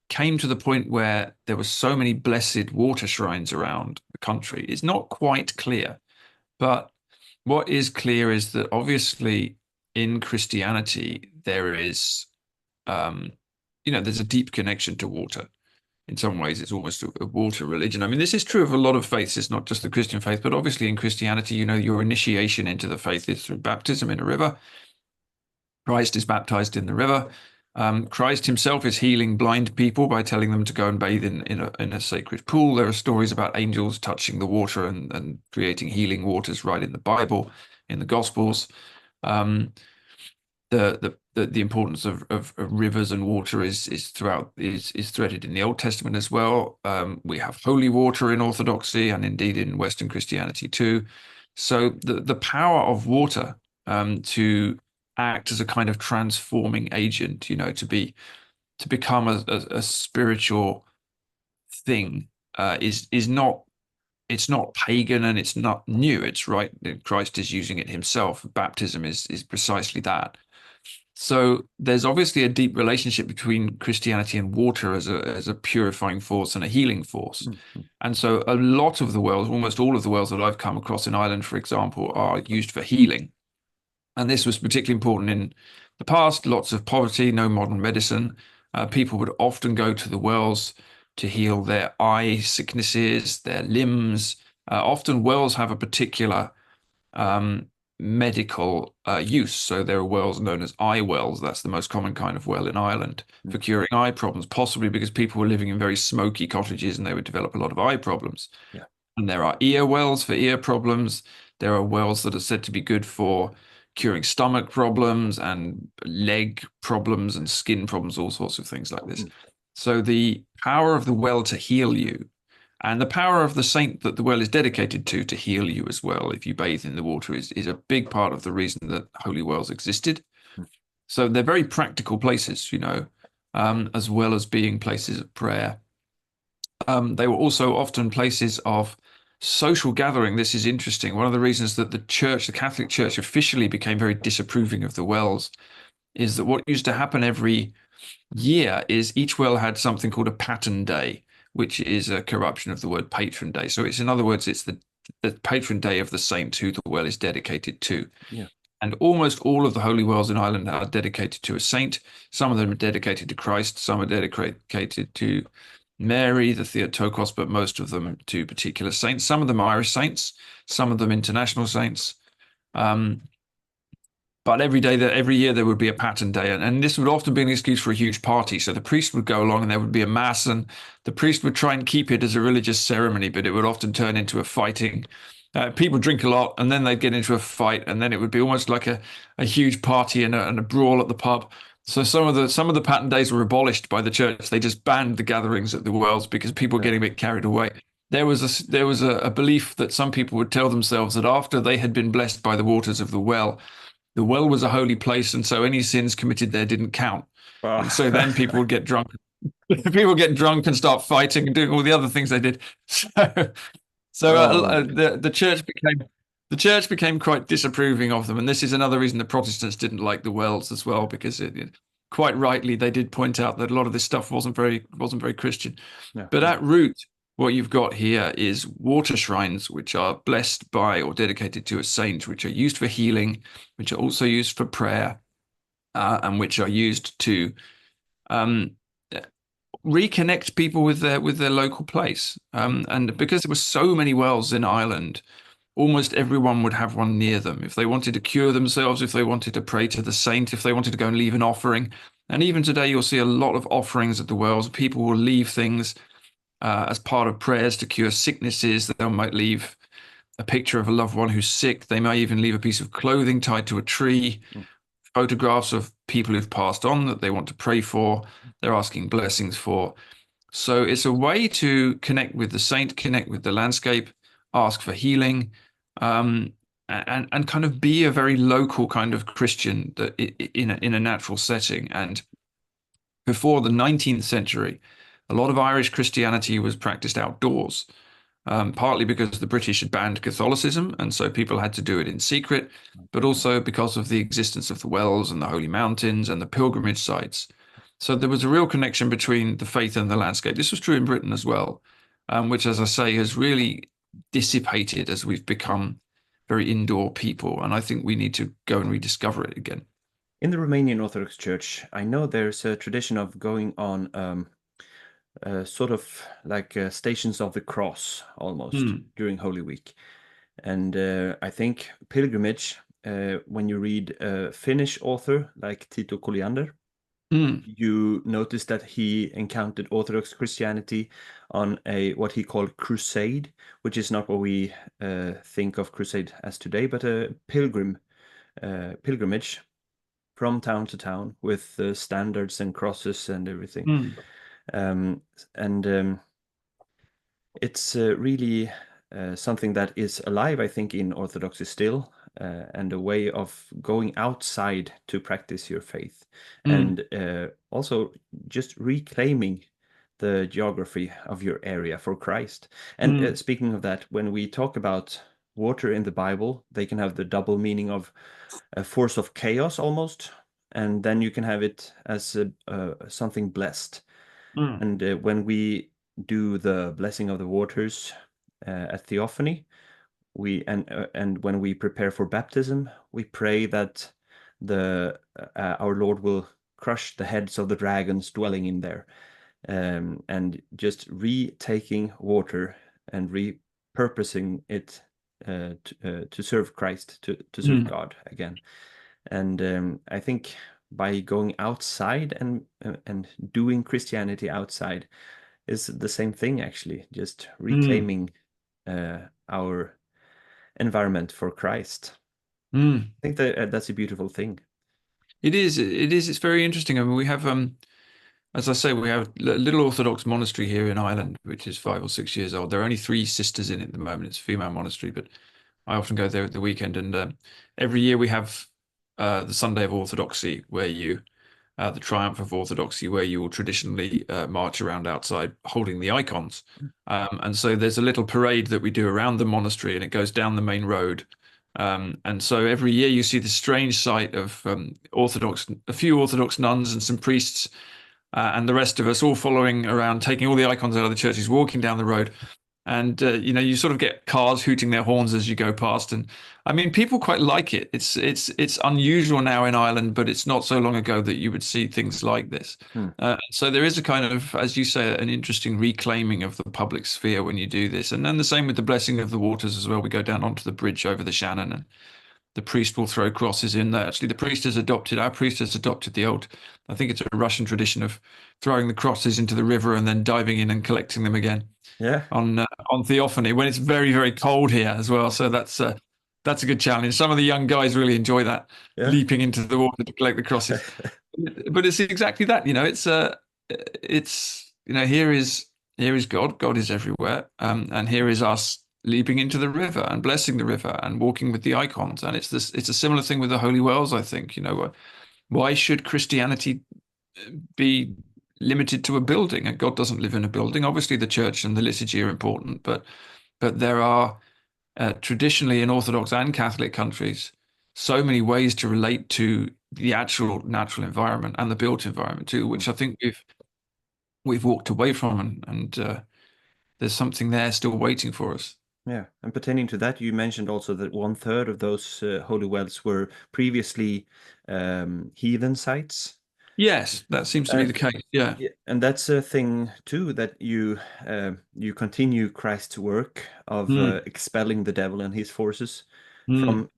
[SPEAKER 2] came to the point where there were so many blessed water shrines around the country is not quite clear. But what is clear is that obviously in Christianity there is, um, there's a deep connection to water. In some ways, it's almost a water religion. I mean, this is true of a lot of faiths. It's not just the Christian faith, but obviously in Christianity, your initiation into the faith is through baptism in a river. Christ is baptized in the river. Christ himself is healing blind people by telling them to go and bathe in a sacred pool. There are stories about angels touching the water and creating healing waters right in the Bible, in the Gospels. Um, the importance of rivers and water is threaded in the Old Testament as well. We have holy water in Orthodoxy and indeed in Western Christianity too. So the power of water to act as a kind of transforming agent, to become a spiritual thing is not, it's not pagan and it's not new. It's right. Christ is using it himself. Baptism is precisely that. So there's obviously a deep relationship between Christianity and water as a purifying force and a healing force.
[SPEAKER 1] Mm.
[SPEAKER 2] And so a lot of the wells, almost all of the wells that I've come across in Ireland, for example, are used for healing. And this was particularly important in the past. Lots of poverty, no modern medicine. People would often go to the wells to heal their eye sicknesses, their limbs. Often wells have a particular um, medical use. So there are wells known as eye wells. That's the most common kind of well in Ireland for
[SPEAKER 1] Mm.
[SPEAKER 2] curing eye problems, possibly because people were living in very smoky cottages and they would develop a lot of eye problems.
[SPEAKER 1] Yeah.
[SPEAKER 2] And there are ear wells for ear problems. There are wells that are said to be good for curing stomach problems and leg problems and skin problems, all sorts of things like this.
[SPEAKER 1] Mm.
[SPEAKER 2] So the power of the well to heal you and the power of the saint that the well is dedicated to heal you as well, if you bathe in the water, is a big part of the reason that holy wells existed.
[SPEAKER 1] Mm.
[SPEAKER 2] So they're very practical places, as well as being places of prayer. They were also often places of social gathering. This is interesting. One of the reasons that the Catholic Church, officially became very disapproving of the wells is that what used to happen every year is each well had something called a pattern day, which is a corruption of the word patron day. So it's, in other words, it's the patron day of the saint who the well is dedicated to.
[SPEAKER 1] Yeah.
[SPEAKER 2] And almost all of the holy wells in Ireland are dedicated to a saint. Some of them are dedicated to Christ, some are dedicated to Mary, the Theotokos, but most of them to particular saints. Some of them are Irish saints, some of them international saints. Um, but every year there would be a pattern day, and this would often be an excuse for a huge party. So the priest would go along, and there would be a mass, and the priest would try and keep it as a religious ceremony, but it would often turn into a fighting. People drink a lot, and then they'd get into a fight, and then it would be almost like a huge party and a brawl at the pub. So some of the pattern days were abolished by the church. They just banned the gatherings at the wells because people were
[SPEAKER 1] Right.
[SPEAKER 2] getting a bit carried away. There was a belief that some people would tell themselves that after they had been blessed by the waters of the well was a holy place, and so any sins committed there didn't count. And so then
[SPEAKER 1] Oh.
[SPEAKER 2] people would get drunk. People get drunk and start fighting and doing all the other things they did. So,
[SPEAKER 1] Oh my God.
[SPEAKER 2] the church became quite disapproving of them, and this is another reason the Protestants didn't like the wells as well, because quite rightly they did point out that a lot of this stuff wasn't very Christian.
[SPEAKER 1] No,
[SPEAKER 2] But
[SPEAKER 1] no.
[SPEAKER 2] at root, what you've got here is water shrines, which are blessed by or dedicated to a saint, which are used for healing, which are also used for prayer, and which are used to um, reconnect people with their local place. And because there were so many wells in Ireland, almost everyone would have one near them. If they wanted to cure themselves, if they wanted to pray to the saint, if they wanted to go and leave an offering. And even today, you'll see a lot of offerings at the wells. People will leave things as part of prayers to cure sicknesses. They might leave a picture of a loved one who's sick. They may even leave a piece of clothing tied to a tree,
[SPEAKER 1] Mm.
[SPEAKER 2] photographs of people who've passed on that they want to pray for, they're asking blessings for. So it's a way to connect with the saint, connect with the landscape, ask for healing, um, and kind of be a very local kind of Christian that in a natural setting. And before the 19th century, a lot of Irish Christianity was practiced outdoors, partly because the British had banned Catholicism, and so people had to do it in secret, but also because of the existence of the wells and the holy mountains and the pilgrimage sites. So there was a real connection between the faith and the landscape. This was true in Britain as well, which, as I say, has really dissipated as we've become very indoor people. And I think we need to go and rediscover it again.
[SPEAKER 1] In the Romanian Orthodox Church, I know there's a tradition of going on sort of like Stations of the Cross almost
[SPEAKER 2] Mm,
[SPEAKER 1] during Holy Week. And I think pilgrimage, when you read a Finnish author like Tito Colliander,
[SPEAKER 2] mm,
[SPEAKER 1] you notice that he encountered Orthodox Christianity on a what he called crusade, which is not what we think of crusade as today, but a pilgrimage from town to town with standards and crosses and everything.
[SPEAKER 2] mm,
[SPEAKER 1] Um, and it's really something that is alive, I think, in Orthodoxy still, and a way of going outside to practice your faith,
[SPEAKER 2] mm,
[SPEAKER 1] and also just reclaiming the geography of your area for Christ. And
[SPEAKER 2] mm,
[SPEAKER 1] speaking of that, when we talk about water in the Bible, they can have the double meaning of a force of chaos almost, and then you can have it as something blessed.
[SPEAKER 2] mm,
[SPEAKER 1] And when we do the blessing of the waters at Theophany, and when we prepare for baptism, we pray that the our Lord will crush the heads of the dragons dwelling in there, and just retaking water and repurposing it to serve Christ, to serve
[SPEAKER 2] mm,
[SPEAKER 1] God again. And I think by going outside and doing Christianity outside is the same thing actually, just
[SPEAKER 2] mm,
[SPEAKER 1] reclaiming our environment for Christ.
[SPEAKER 2] mm.
[SPEAKER 1] I think that that's a beautiful thing.
[SPEAKER 2] It is. It is. It's very interesting. I mean, we have, as I say, we have a little Orthodox monastery here in Ireland, which is 5 or 6 years old. There are only three sisters in it at the moment. It's a female monastery, but I often go there at the weekend. And every year we have the Sunday of Orthodoxy, the Triumph of Orthodoxy, where you will traditionally march around outside holding the icons. And so there's a little parade that we do around the monastery, and it goes down the main road. And so every year you see the strange sight of a few Orthodox nuns and some priests, and the rest of us all following around, taking all the icons out of the churches, walking down the road. And you sort of get cars hooting their horns as you go past, and I mean, people quite like it. It's unusual now in Ireland, but it's not so long ago that you would see things like this.
[SPEAKER 1] Hmm.
[SPEAKER 2] So there is a kind of, as you say, an interesting reclaiming of the public sphere when you do this, and then the same with the blessing of the waters as well. We go down onto the bridge over the Shannon, and the priest will throw crosses in there. Actually, our priest has adopted the old, I think it's a Russian tradition of throwing the crosses into the river and then diving in and collecting them again
[SPEAKER 1] Yeah.
[SPEAKER 2] on Theophany when it's very, very cold here as well. So that's a good challenge. Some of the young guys really enjoy that,
[SPEAKER 1] Yeah.
[SPEAKER 2] leaping into the water to collect the crosses. But it's exactly that, here is God. God is everywhere, and here is us leaping into the river and blessing the river and walking with the icons. And it's a similar thing with the holy wells, I think. Why should Christianity be limited to a building? And God doesn't live in a building. Obviously, the church and the liturgy are important, but there are traditionally in Orthodox and Catholic countries so many ways to relate to the actual natural environment and the built environment too,
[SPEAKER 1] Hmm.
[SPEAKER 2] which I think we've walked away from, and there's something there still waiting for us.
[SPEAKER 1] Yeah, and pertaining to that, you mentioned also that one third of those holy wells were previously heathen sites.
[SPEAKER 2] Yes, that seems to be
[SPEAKER 1] Uh,
[SPEAKER 2] the case. Yeah.
[SPEAKER 1] yeah, and that's a thing too that you continue Christ's work of
[SPEAKER 2] Mm,
[SPEAKER 1] expelling the devil and his forces
[SPEAKER 2] mm,
[SPEAKER 1] from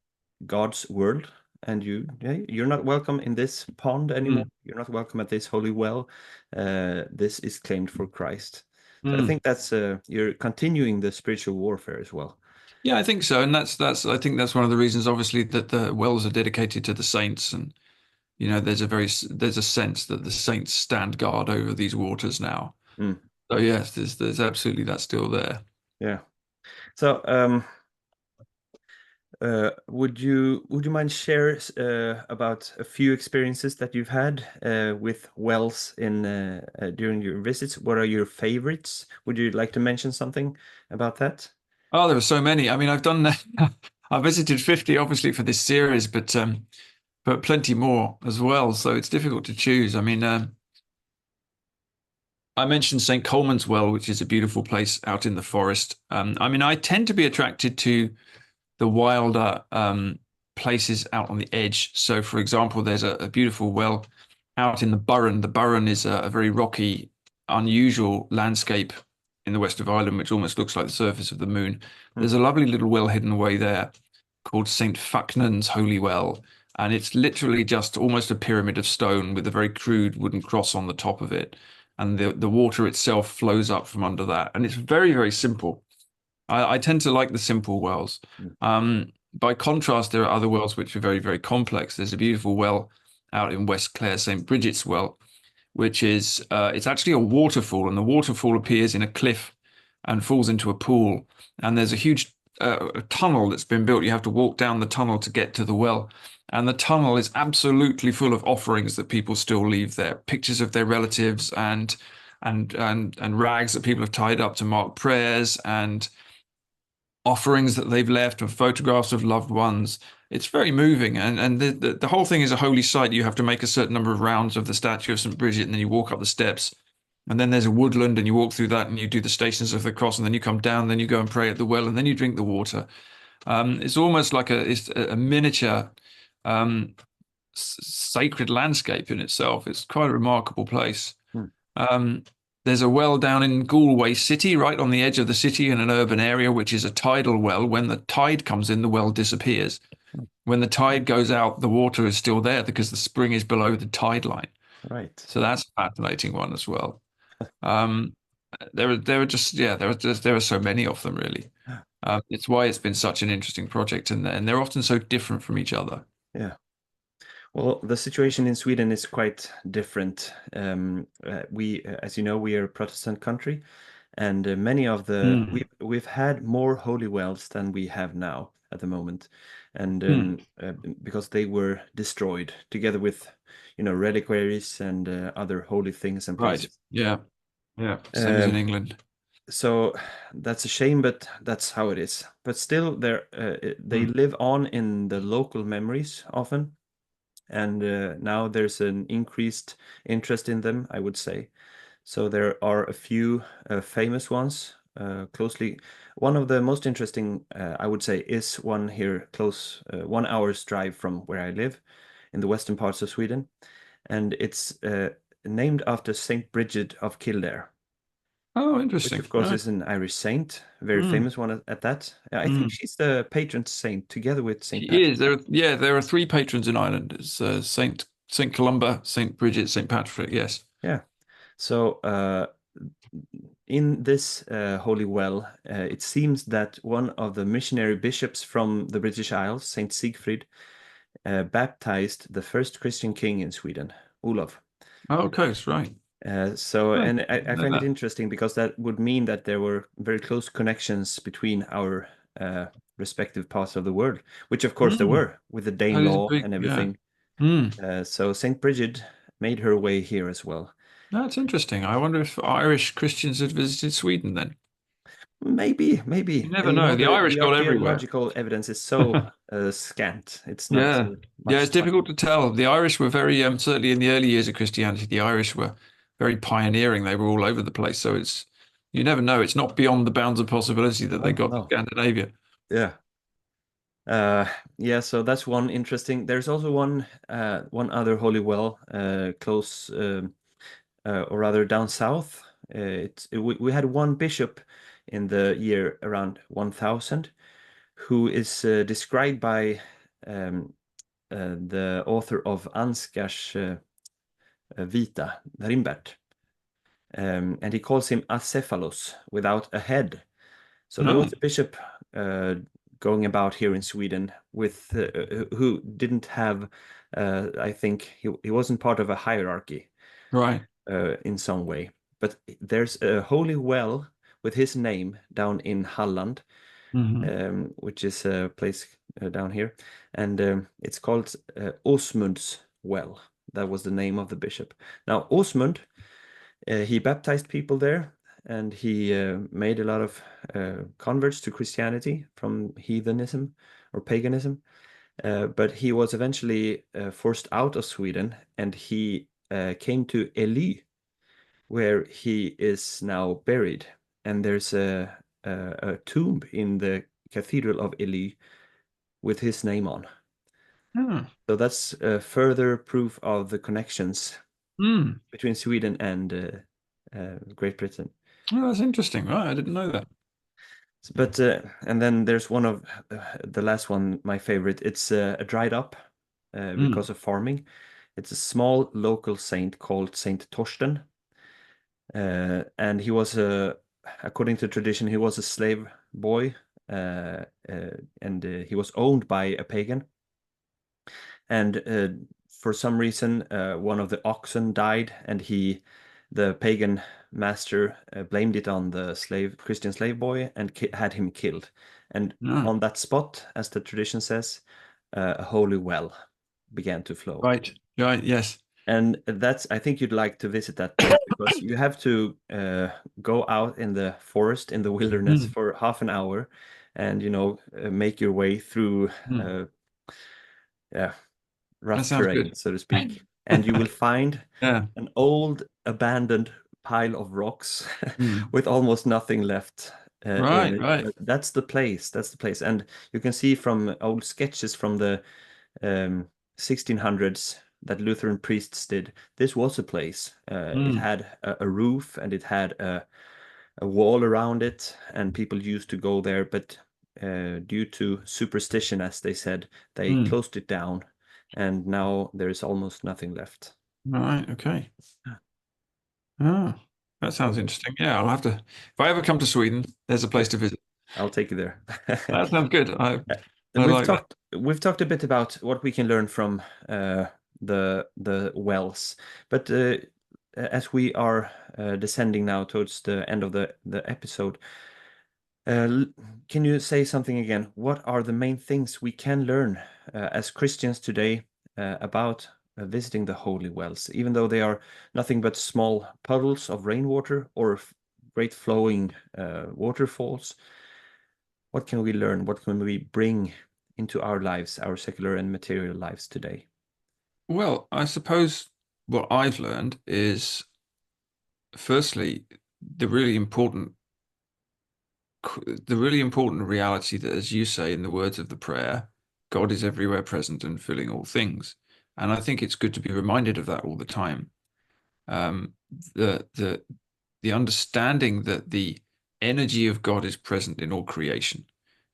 [SPEAKER 1] God's world, and you're not welcome in this pond anymore.
[SPEAKER 2] mm,
[SPEAKER 1] You're not welcome at this holy well. This is claimed for Christ. So I
[SPEAKER 2] mm.
[SPEAKER 1] think that's you're continuing the spiritual warfare as well.
[SPEAKER 2] Yeah, I think so, and that's I think that's one of the reasons, obviously, that the wells are dedicated to the saints, and there's a sense that the saints stand guard over these waters now.
[SPEAKER 1] Mm,
[SPEAKER 2] So yes, there's absolutely that's still there.
[SPEAKER 1] yeah. So would you mind share about a few experiences that you've had with wells in during your visits? What are your favorites? Would you like to mention something about that?
[SPEAKER 2] Oh, there are so many. I mean, I've done I've visited 50 obviously for this series, but plenty more as well. So it's difficult to choose. I mean, I mentioned St. Coleman's Well, which is a beautiful place out in the forest. I mean, I tend to be attracted to the wilder places out on the edge. So, for example, there's a beautiful well out in the Burren. The Burren is a very rocky, unusual landscape in the west of Ireland, which almost looks like the surface of the moon.
[SPEAKER 1] Hmm.
[SPEAKER 2] There's a lovely little well hidden away there called St. Fuchnan's Holy Well. And it's literally just almost a pyramid of stone with a very crude wooden cross on the top of it. And the water itself flows up from under that. And it's very, very simple. I tend to like the simple wells.
[SPEAKER 1] Hmm.
[SPEAKER 2] By contrast, there are other wells which are very, very complex. There's a beautiful well out in West Clare, St. Bridget's Well, which is it's actually a waterfall, and the waterfall appears in a cliff and falls into a pool. And there's a huge tunnel that's been built. You have to walk down the tunnel to get to the well. And the tunnel is absolutely full of offerings that people still leave there, pictures of their relatives and rags that people have tied up to mark prayers and offerings that they've left and photographs of loved ones. It's very moving, and the whole thing is a holy site. You have to make a certain number of rounds of the statue of St. Bridget, and then you walk up the steps, and then there's a woodland, and you walk through that, and you do the Stations of the Cross, and then you come down, then you go and pray at the well, and then you drink the water. It's almost like it's a miniature um, sacred landscape in itself. It's quite a remarkable place.
[SPEAKER 1] Hmm.
[SPEAKER 2] Um, there's a well down in Galway City, right on the edge of the city in an urban area, which is a tidal well. When the tide comes in, the well disappears. When the tide goes out, the water is still there because the spring is below the tide line.
[SPEAKER 1] Right.
[SPEAKER 2] So that's a fascinating one as well. Um, there are just yeah, there are so many of them really. It's why it's been such an interesting project, and they're often so different from each other.
[SPEAKER 1] Yeah. Well, the situation in Sweden is quite different. As you know, we are a Protestant country, and many of the
[SPEAKER 2] Mm,
[SPEAKER 1] we've had more holy wells than we have now at the moment, and
[SPEAKER 2] mm.
[SPEAKER 1] because they were destroyed together with, reliquaries and other holy things and
[SPEAKER 2] Right.
[SPEAKER 1] places.
[SPEAKER 2] Yeah. Yeah. Same as in
[SPEAKER 1] Um,
[SPEAKER 2] England.
[SPEAKER 1] So that's a shame, but that's how it is. But still, they
[SPEAKER 2] Mm.
[SPEAKER 1] live on in the local memories often, and now there's an increased interest in them, I would say. So there are a few famous ones closely. One of the most interesting, I would say, is one here close, 1 hour's drive from where I live, in the western parts of Sweden, and it's named after Saint Bridget of Kildare,
[SPEAKER 2] Oh,
[SPEAKER 1] which
[SPEAKER 2] interesting.
[SPEAKER 1] of course
[SPEAKER 2] Right.
[SPEAKER 1] is an Irish saint, a very
[SPEAKER 2] Mm.
[SPEAKER 1] famous one at that. I think
[SPEAKER 2] Mm.
[SPEAKER 1] she's the patron saint together with Saint
[SPEAKER 2] She is.
[SPEAKER 1] Patrick.
[SPEAKER 2] There are three patrons in Ireland. It's Saint Columba, Saint Bridget, Saint Patrick. Yes.
[SPEAKER 1] Yeah. So in this holy well, it seems that one of the missionary bishops from the British Isles, Saint Siegfried, baptized the first Christian king in Sweden, Olaf.
[SPEAKER 2] Oh, okay, that's right. Right.
[SPEAKER 1] And I
[SPEAKER 2] Know
[SPEAKER 1] find it
[SPEAKER 2] that.
[SPEAKER 1] interesting because that would mean that there were very close connections between our uh, respective parts of the world, which of course there
[SPEAKER 2] Mm.
[SPEAKER 1] were with the
[SPEAKER 2] That is a
[SPEAKER 1] Danelaw
[SPEAKER 2] big,
[SPEAKER 1] and
[SPEAKER 2] yeah.
[SPEAKER 1] everything.
[SPEAKER 2] Mm.
[SPEAKER 1] So Saint Bridget made her way here as well.
[SPEAKER 2] That's interesting. I wonder if Irish Christians had visited Sweden then.
[SPEAKER 1] Maybe.
[SPEAKER 2] You never
[SPEAKER 1] You
[SPEAKER 2] know.
[SPEAKER 1] know,
[SPEAKER 2] The
[SPEAKER 1] the
[SPEAKER 2] Irish
[SPEAKER 1] the
[SPEAKER 2] got everywhere.
[SPEAKER 1] archaeological evidence is so scant. It's not
[SPEAKER 2] Yeah. Yeah,
[SPEAKER 1] much
[SPEAKER 2] it's
[SPEAKER 1] to find.
[SPEAKER 2] difficult to tell. The Irish were very, certainly in the early years of Christianity, the Irish were very pioneering. They were all over the place. So you never know. It's not beyond the bounds of possibility that they
[SPEAKER 1] No,
[SPEAKER 2] got to
[SPEAKER 1] no.
[SPEAKER 2] Scandinavia.
[SPEAKER 1] Yeah. Uh, yeah, so that's one interesting. There's also one other holy well close, or rather down south. We had one bishop in the year around 1000 who is described by um, the author of Ansgars Vita, Rimbert, and he calls him Acephalos, without a head. So there
[SPEAKER 2] No.
[SPEAKER 1] was a bishop uh, going about here in Sweden with who didn't have, I think he wasn't part of a hierarchy
[SPEAKER 2] Right.
[SPEAKER 1] in some way. But there's a holy well with his name down in Halland,
[SPEAKER 2] Hmm.
[SPEAKER 1] which is a place down here, and it's called Osmund's Well. That was the name of the bishop. Now, Osmund, he baptized people there, and he made a lot of converts to Christianity from heathenism or paganism. But he was eventually forced out of Sweden, and he came to Ely, where he is now buried. And there's a tomb in the Cathedral of Ely with his name on.
[SPEAKER 2] Yeah.
[SPEAKER 1] So that's further proof of the connections
[SPEAKER 2] Mm.
[SPEAKER 1] between Sweden and Great Britain.
[SPEAKER 2] Oh, that's interesting. Right. I didn't know that.
[SPEAKER 1] But and then there's one of the last one, my favorite. It's a dried up
[SPEAKER 2] Mm.
[SPEAKER 1] because of farming. It's a small local saint called Saint Torsten, and he was according to tradition, he was a slave boy, and he was owned by a pagan. And for some reason, one of the oxen died, and the pagan master, blamed it on the Christian slave boy, and had him killed. And
[SPEAKER 2] No.
[SPEAKER 1] on that spot, as the tradition says, a holy well began to flow.
[SPEAKER 2] Right. Right. Yes.
[SPEAKER 1] And I think you'd like to visit that place because you have to go out in the forest, in the wilderness
[SPEAKER 2] Mm.
[SPEAKER 1] for half an hour, and make your way through
[SPEAKER 2] Mm.
[SPEAKER 1] uh, yeah,
[SPEAKER 2] That
[SPEAKER 1] rough
[SPEAKER 2] sounds
[SPEAKER 1] terrain,
[SPEAKER 2] good.
[SPEAKER 1] so to speak. And you will find
[SPEAKER 2] Yeah.
[SPEAKER 1] an old abandoned pile of rocks
[SPEAKER 2] Mm.
[SPEAKER 1] with almost nothing left in
[SPEAKER 2] Right.
[SPEAKER 1] it.
[SPEAKER 2] Right.
[SPEAKER 1] But that's the place. That's the place. And you can see from old sketches from the um, 1600s that Lutheran priests did. This was a place. It
[SPEAKER 2] Mm.
[SPEAKER 1] had a roof, and it had a wall around it, and people used to go there. But due to superstition, as they said, they
[SPEAKER 2] Mm.
[SPEAKER 1] closed it down, and now there is almost nothing left.
[SPEAKER 2] Right. Okay. Oh, that sounds
[SPEAKER 1] So,
[SPEAKER 2] interesting. Yeah, I'll have to. If I ever come to Sweden, there's a place
[SPEAKER 1] yeah,
[SPEAKER 2] to visit.
[SPEAKER 1] I'll take you there.
[SPEAKER 2] That sounds good. I
[SPEAKER 1] We've
[SPEAKER 2] like that.
[SPEAKER 1] talked a bit about what we can learn from the wells, but as we are descending now towards the end of the episode, uh, can you say something again? What are the main things we can learn as Christians today about visiting the holy wells, even though they are nothing but small puddles of rainwater or great flowing waterfalls. What can we learn? What can we bring into our lives, our secular and material lives today?
[SPEAKER 2] Well, I suppose what I've learned is, firstly, the really important the really important reality that, as you say in the words of the prayer, God is everywhere present and filling all things. And I think it's good to be reminded of that all the time. Um, the the the understanding that the energy of God is present in all creation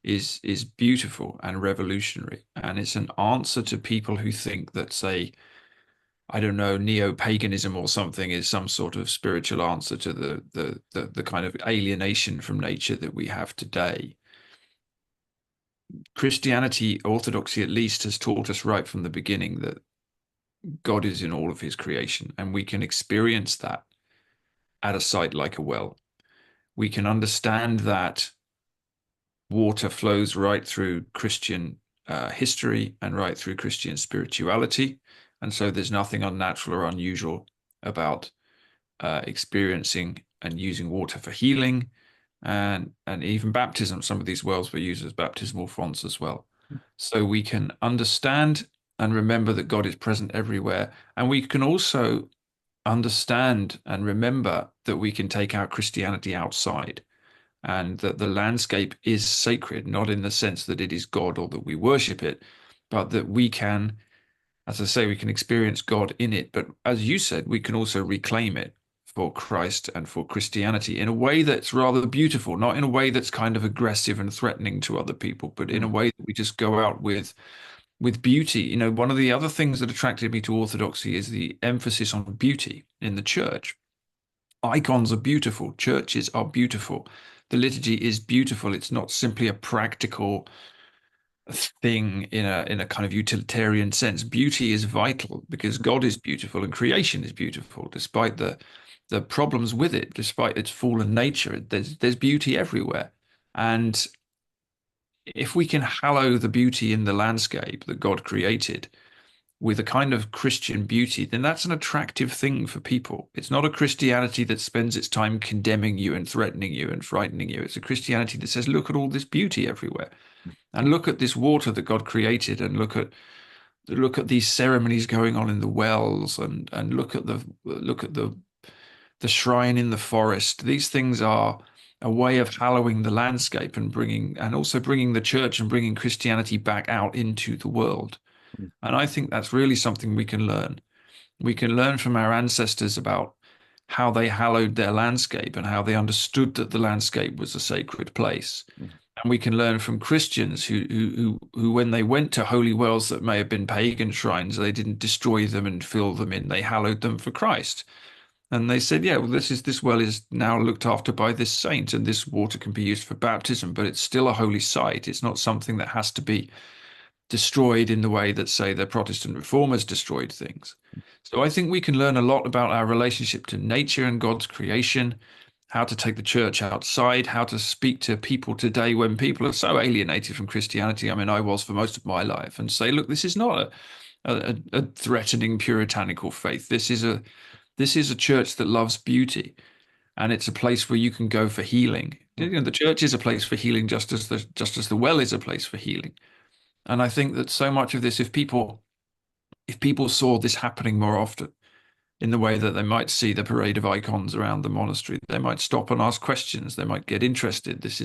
[SPEAKER 2] is beautiful and revolutionary. And it's an answer to people who think that, say, I don't know, neo-paganism or something is some sort of spiritual answer to the kind of alienation from nature that we have today. Christianity, Orthodoxy at least, has taught us right from the beginning that God is in all of his creation, and we can experience that at a site like a well. We can understand that water flows right through Christian history and right through Christian spirituality. And so there's nothing unnatural or unusual about experiencing and using water for healing and even baptism. Some of these wells were used as baptismal fonts as well. So we can understand and remember that God is present everywhere. And we can also understand and remember that we can take our Christianity outside and that the landscape is sacred, not in the sense that it is God or that we worship it, but that we can, as I say, we can experience God in it. But as you said, we can also reclaim it for Christ and for Christianity in a way that's rather beautiful, not in a way that's kind of aggressive and threatening to other people, but in a
[SPEAKER 1] Mm,
[SPEAKER 2] way that we just go out with beauty. You know, one of the other things that attracted me to Orthodoxy is the emphasis on beauty in the church. Icons are beautiful, churches are beautiful. The liturgy is beautiful. It's not simply a practical thing in a kind of utilitarian sense. Beauty is vital because God is beautiful and creation is beautiful, despite the problems with it, despite its fallen nature. There's beauty everywhere. And if we can hallow the beauty in the landscape that God created with a kind of Christian beauty, then that's an attractive thing for people. It's not a Christianity that spends its time condemning you and threatening you and frightening you. It's a Christianity that says, look at all this beauty everywhere. And look at this water that God created, and look at these ceremonies going on in the wells, and look at the shrine in the forest. These things are a way of hallowing the landscape and also bringing the church and bringing Christianity back out into the world.
[SPEAKER 1] mm,
[SPEAKER 2] And I think that's really something we can learn. We can learn from our ancestors about how they hallowed their landscape and how they understood that the landscape was a sacred place.
[SPEAKER 1] mm,
[SPEAKER 2] And we can learn from Christians who when they went to holy wells that may have been pagan shrines, they didn't destroy them and fill them in. They hallowed them for Christ. And they said, yeah, well, this well is now looked after by this saint, and this water can be used for baptism, but it's still a holy site. It's not something that has to be destroyed in the way that, say, the Protestant reformers destroyed things. So I think we can learn a lot about our relationship to nature and God's creation, how to take the church outside, how to speak to people today when people are so alienated from Christianity. I mean, I was for most of my life, and say, look, this is not a threatening puritanical faith. This is a church that loves beauty, and it's a place where you can go for healing. You
[SPEAKER 1] mm,
[SPEAKER 2] know, the church is a place for healing, just as the well is a place for healing. And I think that so much of this, if people saw this happening more often, in the way that they might see the parade of icons around the monastery, they might stop and ask questions. They might get interested. This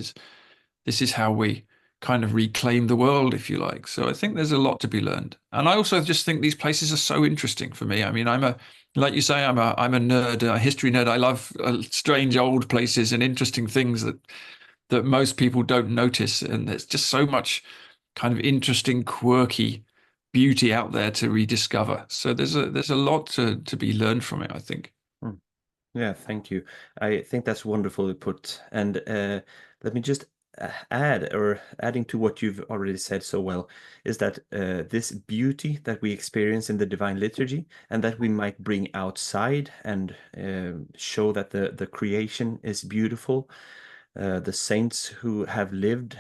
[SPEAKER 2] is how we kind of reclaim the world, if you like. So I think there's a lot to be learned. And I also just think these places are so interesting for me. I mean, like you say, I'm a nerd, a history nerd. I love strange old places and interesting things that most people don't notice. And there's just so much kind of interesting, quirky beauty out there to rediscover. So there's a lot to be learned from it, I think.
[SPEAKER 1] mm. Yeah, thank you. I think that's wonderfully put. And let me just add, or adding to what you've already said so well, is that this beauty that we experience in the Divine Liturgy and that we might bring outside and show that the creation is beautiful, the saints who have lived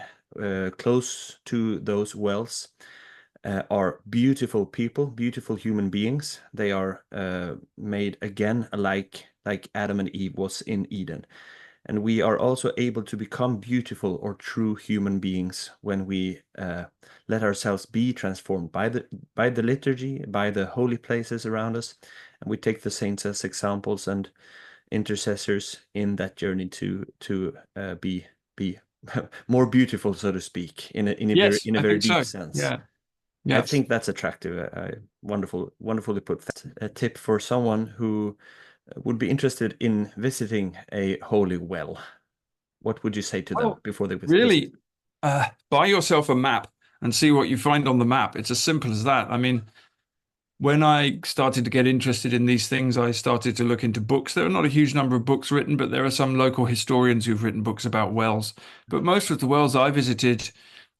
[SPEAKER 1] close to those wells are beautiful people, beautiful human beings. They are made again like Adam and Eve was in Eden. And we are also able to become beautiful or true human beings when we let ourselves be transformed by the liturgy, by the holy places around us. And we take the saints as examples and intercessors in that journey to be more beautiful, so to speak,
[SPEAKER 2] Yes,
[SPEAKER 1] in a
[SPEAKER 2] I
[SPEAKER 1] very
[SPEAKER 2] think
[SPEAKER 1] deep
[SPEAKER 2] so.
[SPEAKER 1] sense.
[SPEAKER 2] Yeah.
[SPEAKER 1] I
[SPEAKER 2] Yes.
[SPEAKER 1] think that's attractive. Wonderfully put. A tip for someone who would be interested in visiting a holy well. What would you say to them
[SPEAKER 2] Oh,
[SPEAKER 1] before they visit?
[SPEAKER 2] really? Buy yourself a map and see what you find on the map. It's as simple as that. I mean, when I started to get interested in these things, I started to look into books. There are not a huge number of books written, but there are some local historians who've written books about wells. But most of the wells I visited,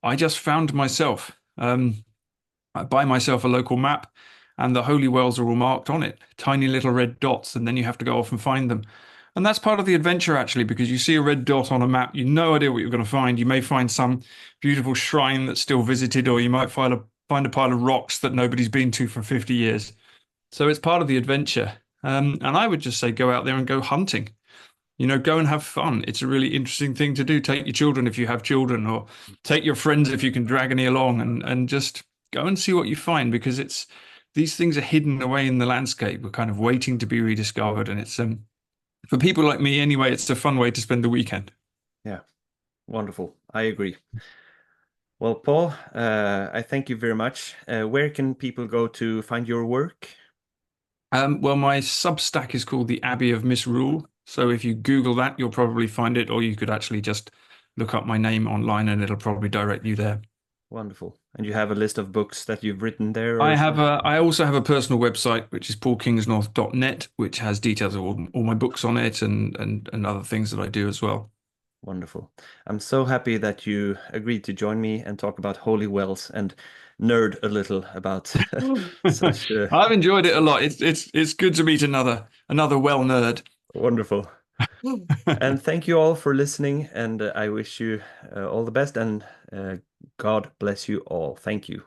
[SPEAKER 2] I just found myself. I buy myself a local map, and the holy wells are all marked on it, tiny little red dots, and then you have to go off and find them. And that's part of the adventure, actually, because you see a red dot on a map, you have no idea what you're going to find. You may find some beautiful shrine that's still visited, or you might find a pile of rocks that nobody's been to for 50 years. So it's part of the adventure. And I would just say go out there and go hunting. Go and have fun. It's a really interesting thing to do. Take your children if you have children, or take your friends if you can drag any along, and just go and see what you find, because it's these things are hidden away in the landscape. We're kind of waiting to be rediscovered, and it's for people like me anyway, it's a fun way to spend the weekend.
[SPEAKER 1] Yeah, wonderful. I agree. Well, Paul, I thank you very much. Where can people go to find your work?
[SPEAKER 2] Well, my Substack is called the Abbey of Misrule. So if you Google that, you'll probably find it, or you could actually just look up my name online and it'll probably direct you there.
[SPEAKER 1] Wonderful. And you have a list of books that you've written there or
[SPEAKER 2] I have
[SPEAKER 1] so?
[SPEAKER 2] a, I also have a personal website, which is paulkingsnorth.net, which has details of all my books on it, and other things that I do as well.
[SPEAKER 1] Wonderful. I'm so happy that you agreed to join me and talk about holy wells and nerd a little about such
[SPEAKER 2] I've enjoyed it a lot. It's good to meet another well nerd.
[SPEAKER 1] wonderful. And thank you all for listening, and I wish you all the best, and God bless you all. Thank you.